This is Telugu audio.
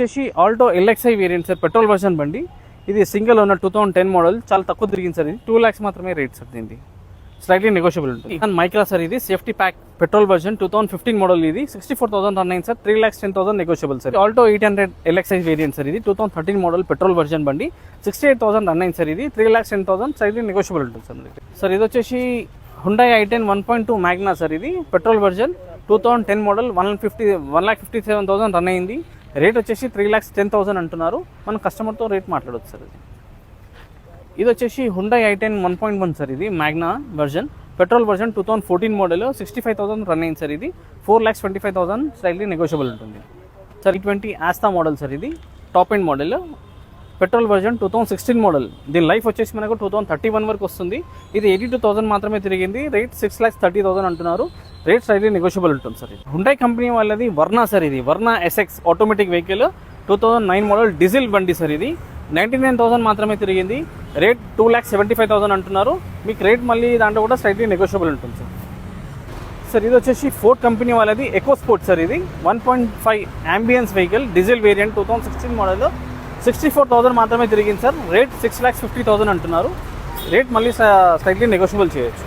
వచ్చేసి Alto LXi variant sir, petrol version బండి. ఇది సింగిల్ ఓనర్ 2010 మోడల్, చాలా తక్కువ తిరిగింది సార్. ఇది 2 lakhs మాత్రమే రేట్ సార్. దీనికి స్లైట్లీ నెగోషియబుల్ ఉంటుంది. మైక్రా సార్, ఇది safety pack petrol version 2015 model. ఇది 64,000 రన్ అయింది sir. 3,10,000 negotiable sir. Alto 800 LXi variant sir. ఇది 2013 మోడల్ పెట్రోల్ వర్షన్ బండి, 68,000 రన్ అయింది సార్. ఇది 3,10,000 స్లైట్లీ నెగోషియబుల్ ఉంటుంది సార్. సార్ ఇది వచ్చేసి హుండాయ్ i10 1.2 మ్యాగ్నా సార్. ఇది పెట్రోల్ వర్షన్ 2010 మోడల్, 1,57,000 రన్ అయింది. రేట్ వచ్చేసి 3,10,000 అంటున్నారు. మనం కస్టమర్తో రేట్ మాట్లాడవచ్చు సార్. ఇది వచ్చేసి హుండాయ్ i10 1.1 సార్. ఇది magna version petrol version 2014 model, 65,000 run అయింది సార్. ఇది 4,25,000 స్లైట్లీ నెగోషియబుల్ ఉంటుంది సార్. ఈ20 ఆస్తా మోడల్ సార్. ఇది top end model, petrol version 2016 model. దీని లైఫ్ వచ్చేసి మనకు 2031 వరకు వస్తుంది. ఇది 82,000 మాత్రమే తిరిగింది. రేట్ 6,30,000 అంటున్నారు. రేట్ స్లైట్లీ నెగోషియబుల్ ఉంటుంది సార్. హుండాయ్ కంపెనీ వాళ్ళది వర్నా సార్. ఇది Verna SX automatic vehicle 2009 model diesel బండి సార్. ఇది 99,000 మాత్రమే తిరిగింది. రేట్ 2,75,000 అంటున్నారు. మీకు రేట్ మళ్ళీ దాంట్లో కూడా స్లైట్లీ నెగోషియబుల్ ఉంటుంది సార్. సార్ ఇది వచ్చేసి ఫోర్డ్ కంపెనీ వాళ్ళది ఎకో స్పోర్ట్ సార్. ఇది 1.5 ambience vehicle diesel variant 2016 model, 64,000 మాత్రమే తిరిగింది సార్. రేట్ 6,50,000 అంటున్నారు. రేట్ మళ్ళీ స్లైట్లీ నెగోషియబుల్ చేయొచ్చు.